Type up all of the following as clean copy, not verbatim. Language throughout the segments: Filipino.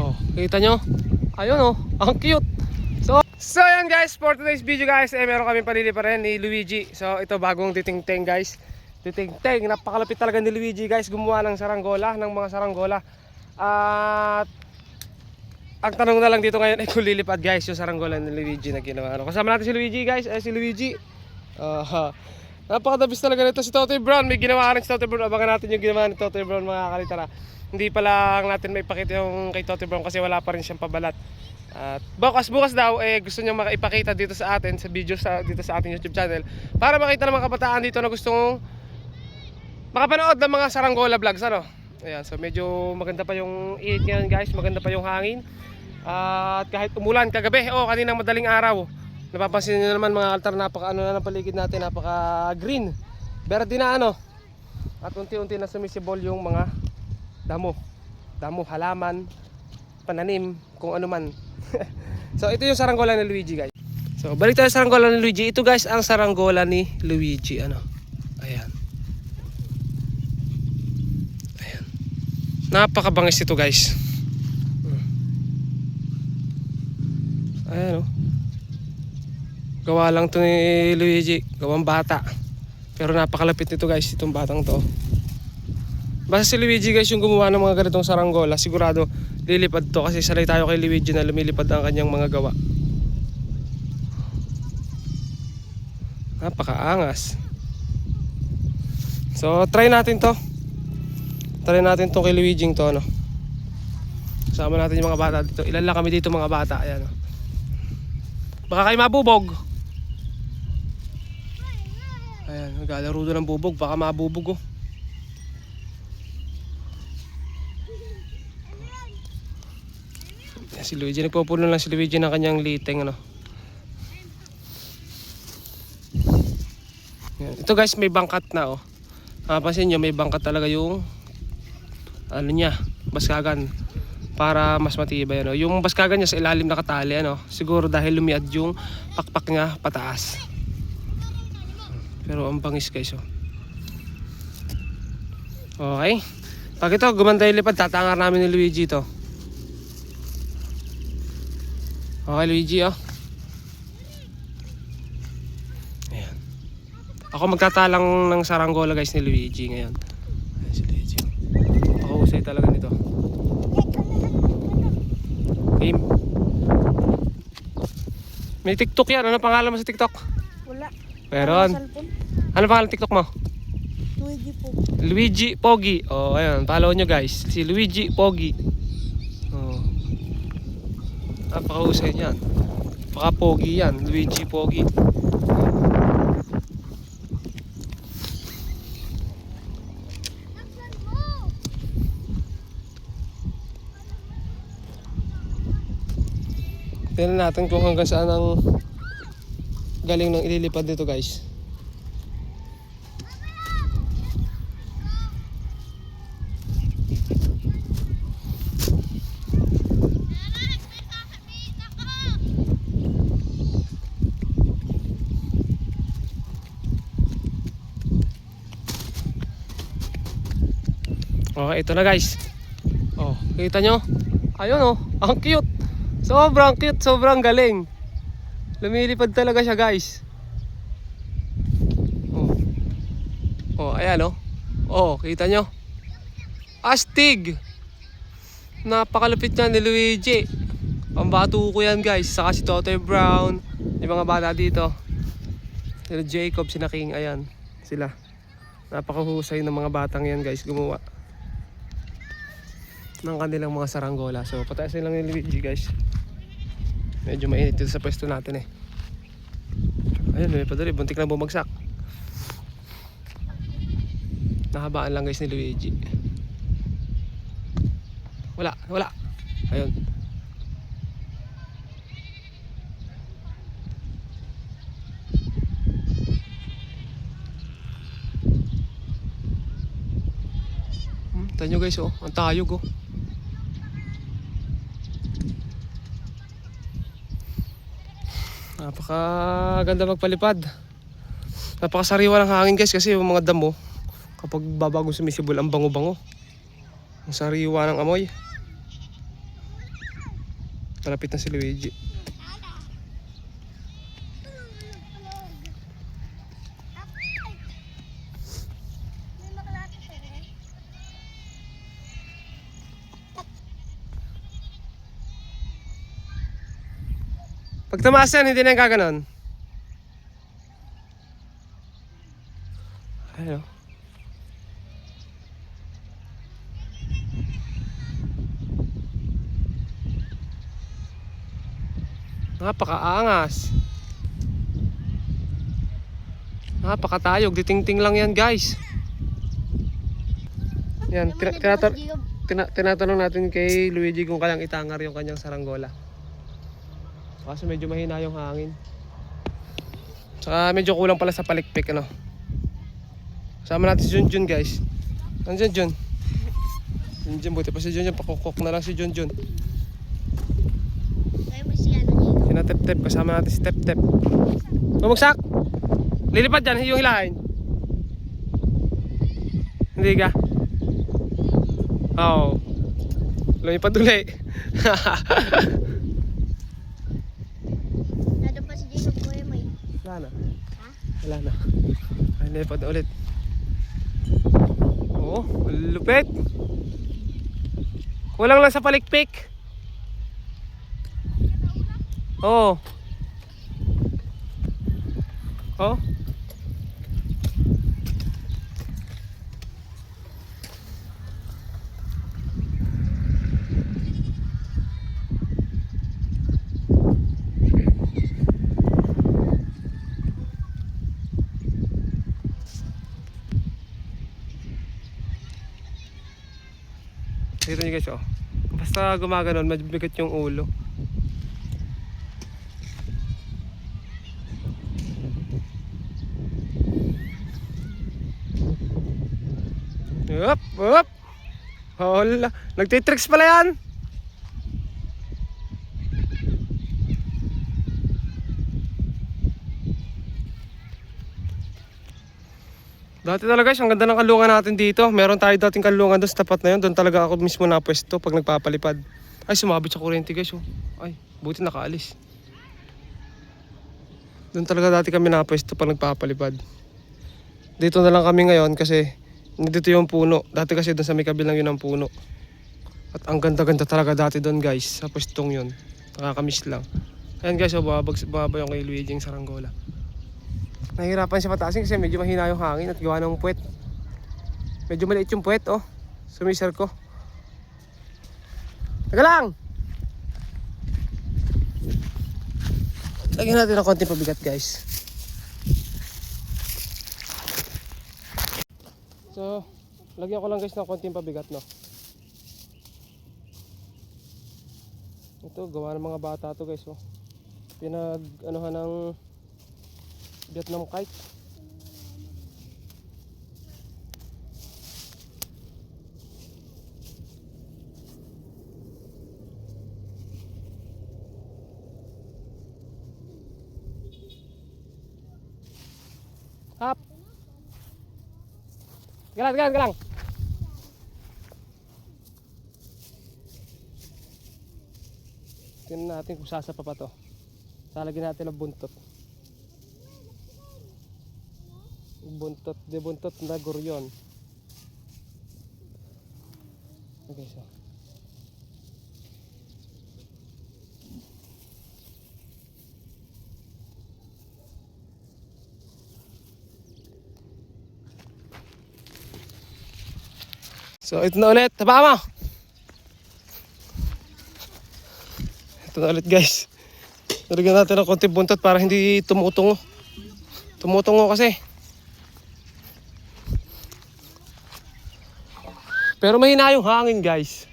Oh, kita nyo? Ayun oh, ang cute. So ayan guys, for today's video guys, meron kami panili pa rin ni Luigi. So ito bagong titing-teng guys. Titing-teng, napakalapit talaga ni Luigi guys, gumawa ng saranggola, ng mga saranggola. At ang tanong na lang dito ngayon ay kung lilipad guys yung saranggola ni Luigi na ginawa. Kasama natin si Luigi guys, si Luigi. Napakadabis talaga nito si Totoy Brown. May ginawa rin si Totoy Brown. Abangan natin yung ginawa ni Totoy Brown mga kalitara. Hindi pa lang natin maipakita yung kay Totoy Brown kasi wala pa rin siyang pabalat. At bukas daw gusto niya maipakita dito sa atin sa video dito sa ating YouTube channel para makita ng mga kabataan dito na gustong makapanood ng mga saranggola vlogs ano. Ayan, so medyo maganda pa yung init ngayon guys, maganda pa yung hangin. At kahit umulan kagabi, kaninang madaling araw, napapansin niyo naman mga altar, napaka na ng paligid natin, napaka green. Verde na ano. At unti-unti na sumisibol yung mga damo, halaman, pananim, kung ano man. So ito yung saranggola ni Luigi guys. So balik tayo sa saranggola ni Luigi. Ito guys ang saranggola ni Luigi ano. Ayan. Ayan. Napakabangis ito guys. Ayan oh. Gawa lang to ni Luigi, gawang bata. Pero napakalapit nito guys, itong batang to. Basta si Luigi guys yung gumawa ng mga ganitong saranggola, sigurado lilipad to kasi sanay tayo kay Luigi na lumilipad ang kanyang mga gawa. Napakaangas. So try natin to. Try natin to kay Luigi to ano. Kasama natin yung mga bata dito. Ilan lang kami dito mga bata, ayan oh. Baka kayo mabubog. Ayan, naglalaro doon ng bubog, baka mabubog oh. Si Luigi, nagpupuno lang si Luigi ng kanyang liteng ano. Yan. Ito guys may bangkat na oh. Pansin nyo may bangkat talaga yung ano niya, baskagan, para mas matibay ano. Yung baskagan niya sa ilalim nakatali ano. Siguro dahil lumiad yung pakpak niya pataas. Pero ang bangis guys oh. Okay. Pag ito gumanda yung lipad, tatangar namin ni Luigi to. Okay Luigi oh. Ayan. Ako magtatalang ng saranggola guys ni Luigi ngayon. Ayan si Luigi oh. Pakahusay talaga nito. Game. May TikTok yan. Ano pangalan mo sa TikTok? Wala. Meron. Ano pangalan TikTok mo? Luigi Pogi. Luigi Pogi. Oh, ayan. Follow nyo guys. Si Luigi Pogi. Oh. Napakahusay niyan. Baka Pogi yan. Luigi Pogi. Tingnan natin kung hanggang saan ang galing ng ililipad dito guys. Okay, ito na guys. Oh, kita nyo? Ayun oh, ang cute. Sobrang cute, sobrang galing. Lumilipad talaga siya guys. Oh. Oh, ayan oh. Oh, kita nyo? Astig. Napakalupit niya ni Luigi. Pambato ko yan guys. Saka si Totoy Brown. Yung mga bata dito. Sila Jacob, sina King, ayan. Sila. Napakahusay ng mga batang yan guys gumawa ng kanilang mga saranggola. So pataasin lang ni Luigi guys. Medyo mainit dito sa pwesto natin eh. Ayun, may padali, buntik na bumagsak. Nahabaan lang guys ni Luigi. Wala. Ayun. Tanyo guys oh, ang tayog oh. Napakaganda magpalipad. Napakasariwa ng hangin guys kasi yung mga damo kapag babago sumisibol ang bango-bango. Ang sariwa ng amoy. Palapit na si Luigi. Pag tumaas yan, hindi na yung gaganon. Ayun. Napakaangas. Napakatayog. Ditingting lang yan, guys. Yan, tinatanong natin kay Luigi kung kayang itangar yung kanyang saranggola. Kasi medyo mahina yung hangin. Saka medyo kulang pala sa palikpik, ano. Kasama natin si Junjun, guys. Ano Junjun? Junjun, buti pa si Junjun. Pakukok na lang si Junjun. Sinatep-tep, kasama natin si Tep-Tep. Bumagsak! Lilipad dyan, yung hilahin. Hindi ka? Oo. Lumipad ulit. Nandun pa si Jacob po eh, may. Wala na. Ha? Wala na. Ay, lumipad na ulit. Oo, lupit. Kulang lang sa palikpik. Oo. Oh. Dito nyo guys, oh. Basta gumaganon, mabigat yung ulo. Up, up. Hola, nagtitricks pala yan. Dati talaga guys, ang ganda ng kalungan natin dito. Meron tayo dating kalungan doon sa tapat na yun. Doon talaga ako mismo napwesto pag nagpapalipad. Ay, sumabit sa kuryente guys, oh. Ay, buti nakaalis. Doon talaga dati kami napwesto pag nagpapalipad. Dito na lang kami ngayon kasi dito yung puno. Dati kasi doon sa may kabilang yun ang puno. At ang ganda-ganda talaga dati doon guys, sa pwestong yun. Nakakamiss lang. Ayan guys, oh, bababa yung kay Luigi yung saranggola. Nahihirapan siya pataasin kasi medyo mahina yung hangin at gawa ng puwet. Medyo maliit yung puwet, oh. Sumiser ko. Taga lang! Lagyan natin ng konting pabigat guys. So, lagyan ko lang guys ng konting pabigat, no. Ito, gawa ng mga bata to guys, oh. Pinag-anuhan ng Vietnam kite. Hap. Galang. Tingnan natin kung sasapa pa to. Lalagyan natin ng buntot. Buntot na guryon. Okay, so. So ito na ulit, taba mo. Ito na ulit guys. Nalagyan natin ng konti buntot para hindi tumutungo. Tumutungo kasi. Pero mahina yung hangin guys.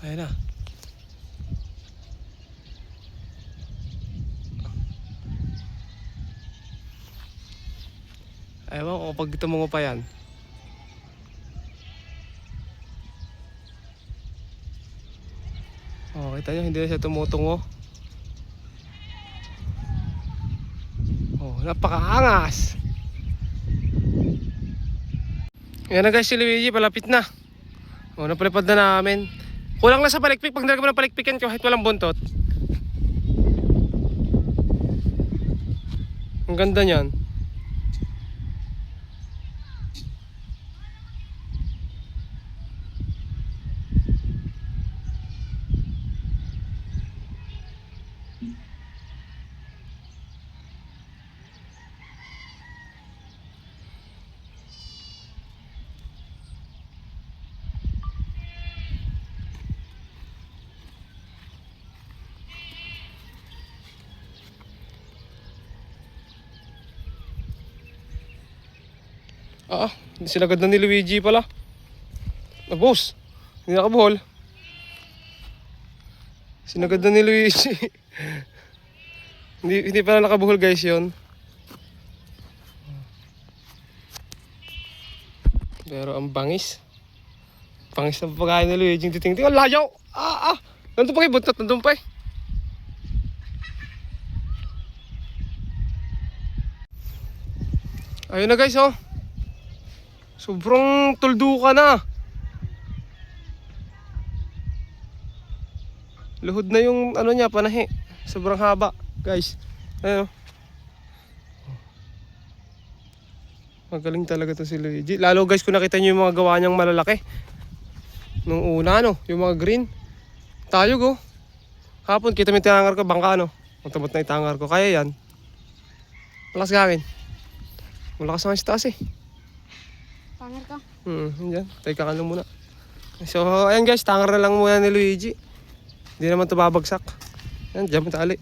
Ayan na. Ewan ko pag tumungo pa yan. Oh, kita nyo, hindi na siya tumutungo. Oh, napakaangas. Yan na guys, si Luigi, palapit na. O, napalipad na namin. Kulang lang sa palikpik. Pag nilagay mo ng palikpikan kahit walang buntot. Ang ganda niyan. Hindi sila ganda ni Luigi pala. Boss, hindi nakabuhol. Sinagad na ni Luigi. hindi pala nakabuhol guys yon. Pero ang bangis. Bangis na pagkain ni Luigi. Titing-ting. Ang layaw! Nandun pa kayo buntot. Nandun pa eh. Ayun na guys oh. Sobrang tulduka na. Luhod na yung ano niya, panahi. Sobrang haba, guys. Ayun. Magaling talaga to si Luigi. Lalo guys, kung nakita niyo yung mga gawa niyang malalaki. Nung una, yung mga green. Tayo go. Hapon, kita mo yung tinangar ko, bangka Ang tabot na itangar ko. Kaya yan. Malakas gangin. Malakas nga sa taas eh. Tangar ka. Yan. Teka ka lang muna. So, ayan guys, tangar na lang muna ni Luigi. Hindi naman ito babagsak. Yan, dyan mo tali.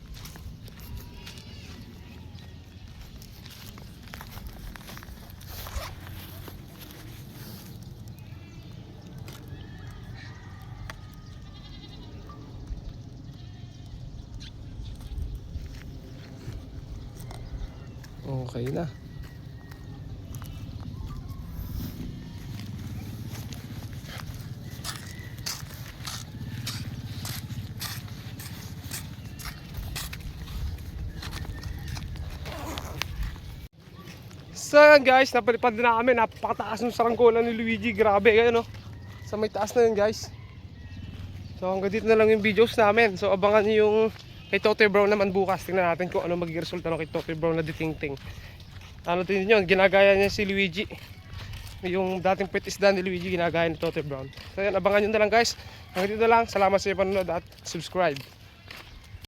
Okay na. So yan guys, napalipad na namin. Napakataas ng saranggola ni Luigi. Grabe, ayun sa may taas na yun guys. So hanggang dito na lang yung videos namin. So abangan nyo yung kay Totoy Brown naman bukas. Tingnan natin kung ano magiging resulta kay Totoy Brown na ditingting. Ano tingin nyo, ginagaya niya si Luigi. Yung dating pet isda ni Luigi, ginagaya ni Totoy Brown. So yan, abangan nyo na lang guys. Hanggang dito na lang. Salamat sa iyo panonood at subscribe.